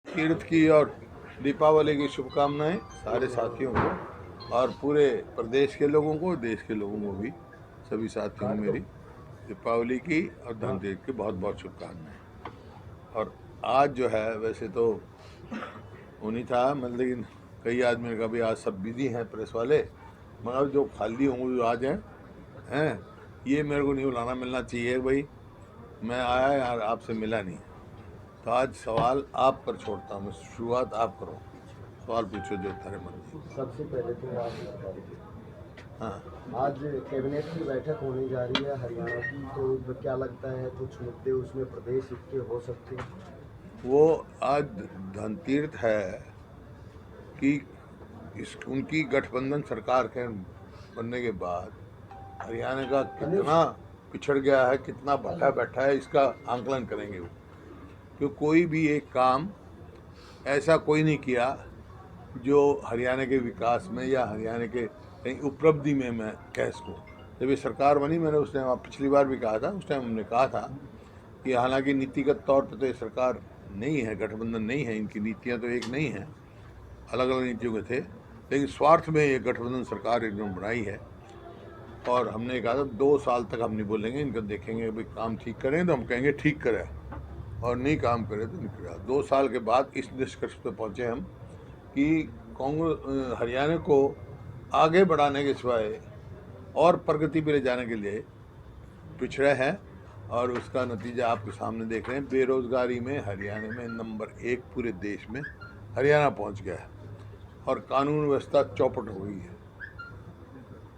तीर्थ की और दीपावली की शुभकामनाएं सारे साथियों को और पूरे प्रदेश के लोगों को, देश के लोगों को भी, सभी साथियों को मेरी दीपावली की और धनतेरस की बहुत बहुत शुभकामनाएं। और आज जो है वैसे तो उन्हीं था, मतलब लेकिन कई आदमी ने कहा भाई आज सब बिजी हैं प्रेस वाले, मगर जो खाली होंगे जो आज हैं ये मेरे को नहीं बुलाना, मिलना चाहिए भाई। मैं आया यार, आपसे मिला नहीं, तो आज सवाल आप पर छोड़ता हूँ, शुरुआत आप करो, सवाल पूछो जो तारे मन में। सबसे पहले तो आप बताइए, हाँ, आज कैबिनेट की बैठक होने जा रही है हरियाणा की, तो क्या लगता है कुछ मुद्दे उसमें प्रदेश हित के हो सकते हैं? वो आज धनतीर्थ है कि उनकी गठबंधन सरकार के बनने के बाद हरियाणा का कितना पिछड़ गया है, कितना भटका बैठा है, इसका आंकलन करेंगे वो। क्यों कोई भी एक काम ऐसा कोई नहीं किया जो हरियाणा के विकास में या हरियाणा के कहीं उपलब्धि में मैं कह सकूँ। जब ये सरकार बनी, मैंने उस टाइम, पिछली बार भी कहा था, उस टाइम हमने कहा था कि हालांकि नीतिगत तौर पर तो ये सरकार नहीं है, गठबंधन नहीं है, इनकी नीतियाँ तो एक नहीं है, अलग अलग नीतियों के थे, लेकिन स्वार्थ में ये गठबंधन सरकार एकदम बनाई है। और हमने कहा था 2 साल तक हम नहीं बोलेंगे, इनका देखेंगे भाई काम ठीक करें तो हम कहेंगे ठीक करें, और नहीं काम करे तो नहीं करें। 2 साल के बाद इस निष्कर्ष पर पहुँचे हम कि कांग्रेस हरियाणा को आगे बढ़ाने के सिवाय और प्रगति पे ले जाने के लिए पिछड़े हैं, और उसका नतीजा आपके सामने देख रहे हैं। बेरोजगारी में हरियाणा में नंबर 1 पूरे देश में हरियाणा पहुंच गया है, और कानून व्यवस्था चौपट हो गई है,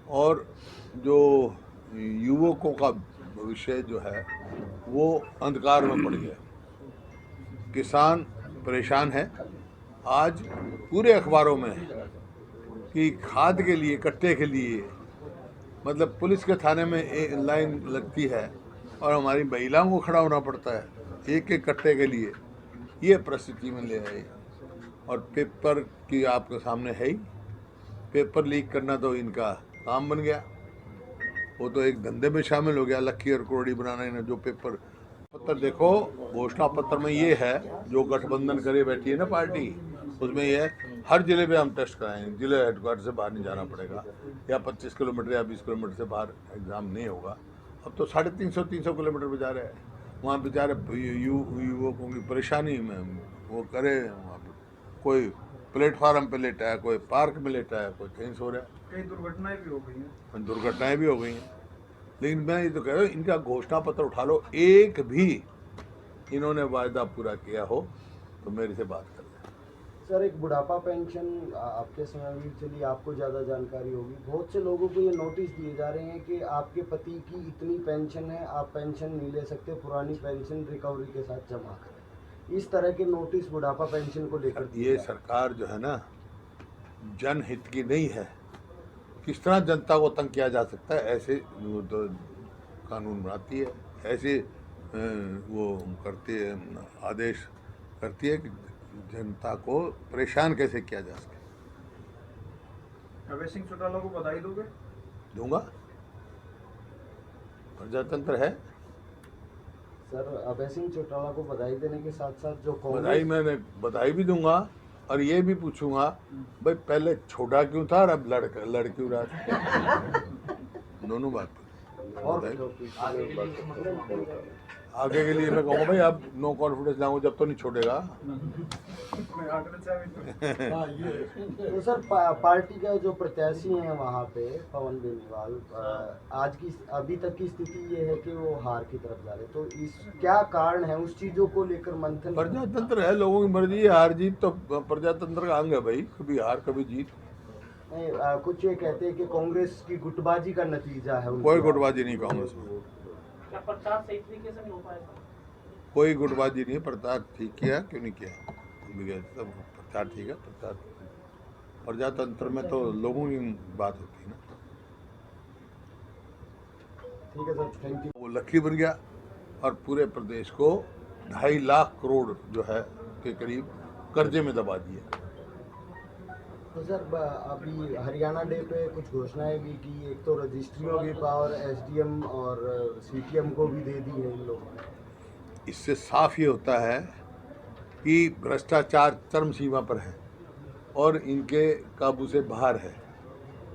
और जो युवकों का भविष्य जो है वो अंधकार में पड़ गया। किसान परेशान है, आज पूरे अखबारों में कि खाद के लिए, कट्टे के लिए, मतलब पुलिस के थाने में एक लाइन लगती है और हमारी महिलाओं को खड़ा होना पड़ता है एक एक कट्टे के लिए। ये परिस्थिति में ले आए, और पेपर की आपके सामने है ही, पेपर लीक करना तो इनका काम बन गया, वो तो एक धंधे में शामिल हो गया, लक्की और करोड़ी बनाना। इन्हें जो पेपर पत्र देखो, घोषणा पत्र में ये है, जो गठबंधन करे बैठी है ना पार्टी, उसमें ये है हर जिले में हम टेस्ट कराएंगे, जिले हेडक्वार्टर से बाहर नहीं जाना पड़ेगा, या 25 किलोमीटर या 20 किलोमीटर से बाहर एग्जाम नहीं होगा। अब तो 350 किलोमीटर पे जा रहे हैं, वहाँ बेचारे युवकों की परेशानी में वो करे, वहाँ पे कोई प्लेटफार्म पे लेटा है, कोई पार्क में लेटा है, कोई कहीं सो रहा है। कई दुर्घटनाएं भी हो गई हैं। दुर्घटनाएं भी हो गई हैं, लेकिन मैं ये तो कह रहा हूँ, इनका घोषणा पत्र उठा लो, एक भी इन्होंने वायदा पूरा किया हो तो मेरे से बात कर लें। सर, एक बुढ़ापा पेंशन आपके समय में चली, आपको ज़्यादा जानकारी होगी। बहुत से लोगों को ये नोटिस दिए जा रहे हैं कि आपके पति की इतनी पेंशन है, आप पेंशन नहीं ले सकते, पुरानी पेंशन रिकवरी के साथ जमा करें। इस तरह के नोटिस बुढ़ापा पेंशन को लेकर ये सरकार जो है ना, जनहित की नहीं है। किस तरह जनता को तंग किया जा सकता है, ऐसे वो तो कानून बनाती है, ऐसे वो करती है, आदेश करती है कि जनता को परेशान कैसे किया जा सके। अभय सिंह चौटाला को बधाई दोगे? दूंगा, प्रजातंत्र है। सर, अभय सिंह चौटाला को बधाई देने के साथ साथ जो बधाई भी दूंगा, और ये भी पूछूंगा भाई पहले छोटा क्यों था और अब लड़ क्यों रहा था। दोनों बात और आगे के लिए मैं कहूँगा भाई अब नो कॉन्फिडेंस लाऊंगा जब तो नहीं छोड़ेगा। तो सर, पार्टी का जो प्रत्याशी हैं वहाँ पे पवन बेनीवाल, आज की अभी तक की स्थिति ये है कि वो हार की तरफ जा रहे, तो इस क्या कारण है, उस चीजों को लेकर मंथन? प्रजातंत्र है, लोगों की मर्जी है, हार जीत तो प्रजातंत्र का अंग है भाई, कभी हार कभी जीत। नहीं, कुछ ये कहते हैं कि कांग्रेस की गुटबाजी का नतीजा है। कोई गुटबाजी नहीं कांग्रेस में, प्रचार सही तरीके से नहीं हो पाएगा? कोई गुटबाजी नहीं। प्रचार ठीक किया, क्यों नहीं किया, सब प्रचार ठीक है। प्रचार प्रजातंत्र में तो लोगों की बात होती है ना। ठीक है सर, थैंक यू। वो लकी बन गया, और पूरे प्रदेश को 2.5 लाख करोड़ जो है के करीब कर्जे में दबा दिया। तो सर, अभी हरियाणा डे पे कुछ घोषणाएं भी की, एक तो रजिस्ट्रियों की पावर एसडीएम और सीटीएम को भी दे दी है इन लोगों ने। इससे साफ ये होता है कि भ्रष्टाचार चरम सीमा पर है और इनके काबू से बाहर है।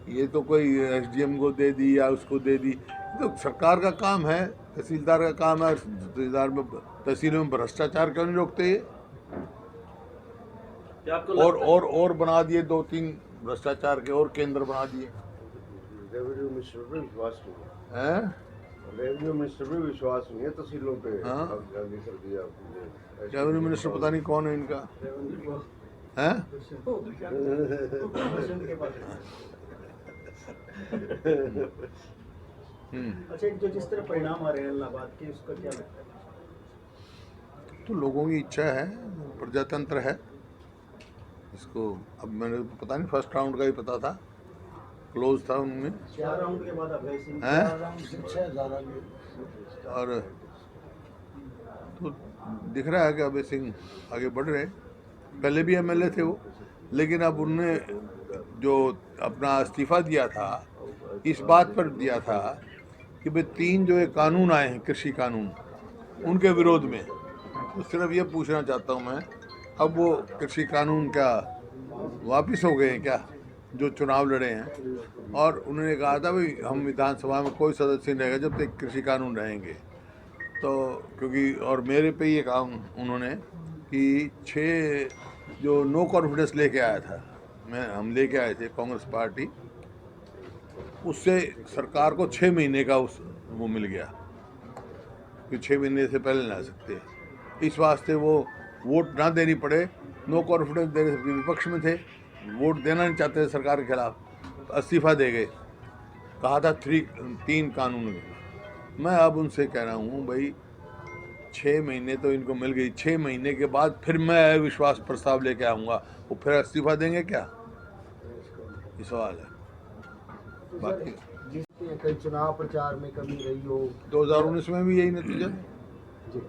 ये तो कोई एसडीएम को दे दी या उसको दे दी, तो सरकार का काम है, तहसीलदार का काम है। तहसीलों में भ्रष्टाचार क्यों नहीं रोकते ये? और बना दिए 2-3 भ्रष्टाचार के और केंद्र बना दिए रेवेन्यू मिनिस्टर पे विश्वास नहीं है। हैं? रेवेन्यू मिनिस्टर पे विश्वास नहीं है, तहसीलों पे हाँ। आगे कर दिया आपने। रेवेन्यू मिनिस्टर पता नहीं कौन है इनका, हैं? अच्छा, जो जिस तरह परिणाम आ रहे हैं इलाहाबाद के, उसका क्या लगता है? तो लोगों की इच्छा है, प्रजातंत्र है। इसको अब मैंने पता नहीं, फर्स्ट राउंड का ही पता था, क्लोज था उनमें 4 राउंड के बाद अभय सिंह हैं? 4 राउंड से 6,000 और तो दिख रहा है कि अभय सिंह आगे बढ़ रहे हैं। पहले भी एमएलए थे वो, लेकिन अब उनने जो अपना इस्तीफा दिया था इस बात पर दिया था कि भाई 3 जो ये कानून आए हैं, कृषि कानून, उनके विरोध में। तो सिर्फ ये पूछना चाहता हूँ मैं, अब वो कृषि कानून क्या वापस हो गए हैं क्या, जो चुनाव लड़े हैं? और उन्होंने कहा था भाई हम विधानसभा में कोई सदस्य नहीं रहेगा जब तक कृषि कानून रहेंगे। तो क्योंकि और मेरे पे ये कहा उन्होंने कि 6 जो नो कॉन्फिडेंस लेके आया था, हम लेके आए थे कांग्रेस पार्टी, उससे सरकार को 6 महीने का वो मिल गया कि 6 महीने से पहले ला सकते। इस वास्ते वो वोट ना देनी पड़े, नो कॉन्फिडेंस देने से विपक्ष में थे, वोट देना नहीं चाहते थे सरकार के खिलाफ, इस्तीफा दे गए। कहा था 3 कानून। मैं अब उनसे कह रहा हूँ भाई 6 महीने तो इनको मिल गई, 6 महीने के बाद फिर मैं अविश्वास प्रस्ताव लेके आऊँगा, वो फिर इस्तीफा देंगे क्या? ये सवाल है। बाकी जिसके कई चुनाव प्रचार में कमी रही हो। 2019 में भी यही नतीजा, जी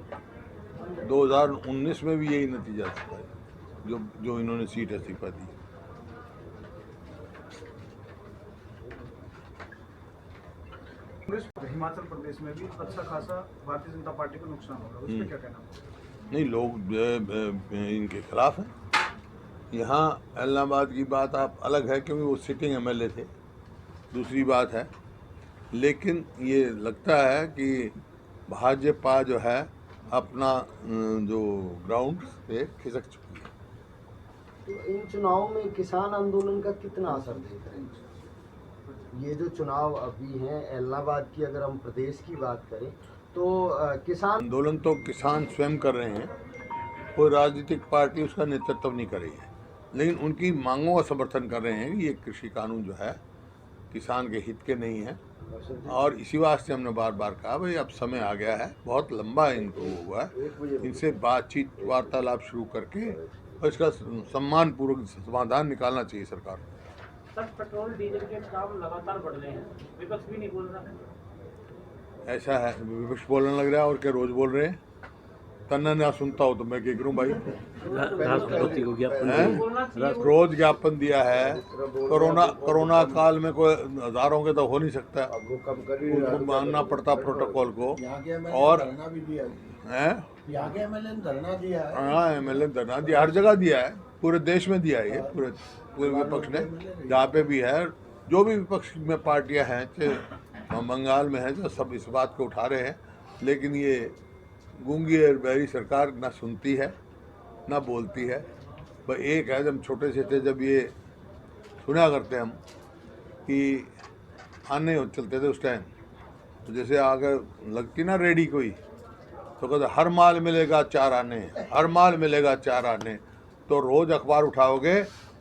2019 में भी यही नतीजा था जो इन्होंने सीट इस्तीफा दी। कांग्रेस हिमाचल प्रदेश में भी अच्छा खासा भारतीय जनता पार्टी को नुकसान होगा, उस पर क्या कहना है? नहीं, लोग इनके खिलाफ हैं। यहाँ इलाहाबाद की बात आप अलग है क्योंकि वो सिटिंग एमएलए थे, दूसरी बात है। लेकिन ये लगता है कि भाजपा जो है अपना जो ग्राउंड पे खिसक चुकी है। तो इन चुनावों में किसान आंदोलन का कितना असर देख रहे हैं? ये जो चुनाव अभी हैं इलाहाबाद की, अगर हम प्रदेश की बात करें तो किसान आंदोलन तो किसान स्वयं कर रहे हैं, कोई राजनीतिक पार्टी उसका नेतृत्व नहीं कर रही है, लेकिन उनकी मांगों का समर्थन कर रहे हैं कि ये कृषि कानून जो है किसान के हित के नहीं है। और इसी वास्ते हमने बार बार कहा भाई अब समय आ गया है, बहुत लंबा इनको हुआ है, इनसे बातचीत वार्तालाप शुरू करके और इसका सम्मानपूर्वक समाधान निकालना चाहिए सरकार को। सर, पेट्रोल डीजल के दाम लगातार बढ़ रहे हैं, विपक्ष भी नहीं बोल रहा है। ऐसा है, विपक्ष बोलने लग रहा है और क्या रोज बोल रहे हैं? तन्ना ना सुनता हो तो मैं क्या करूं भाई? राष्ट्रपति को ज्ञापन हैं? रोज ज्ञापन दिया है। कोरोना काल में कोई हजारों के तो हो नहीं सकता, अब वो कम कर ही उनको मानना पड़ता प्रोटोकॉल को। और हैं? यहाँ के एमएलए ने धरना दिया है। हाँ, एमएलए धरना दिया, हर जगह दिया है, पूरे देश में दिया है ये, पूरे विपक्ष ने जहाँ पे भी है, जो भी विपक्ष में पार्टियां हैं, चाहे बंगाल में है, जो सब इस बात को उठा रहे हैं। लेकिन ये गूंगी और बहरी सरकार ना सुनती है ना बोलती है। बस एक है, जब छोटे से थे जब ये सुना करते हम कि आने चलते थे उस टाइम, तो जैसे आगे लगती ना रेडी कोई, तो कहते हर माल मिलेगा 4 आने, हर माल मिलेगा 4 आने। तो रोज़ अखबार उठाओगे,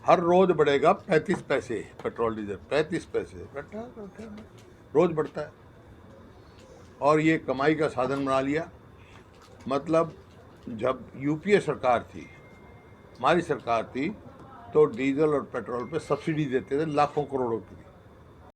हर रोज़ बढ़ेगा 35 पैसे पेट्रोल डीजल, 35 पैसे रोज़ बढ़ता है। और ये कमाई का साधन बना लिया। मतलब जब यूपीए सरकार थी, हमारी सरकार थी, तो डीजल और पेट्रोल पे सब्सिडी देते थे लाखों करोड़ों की।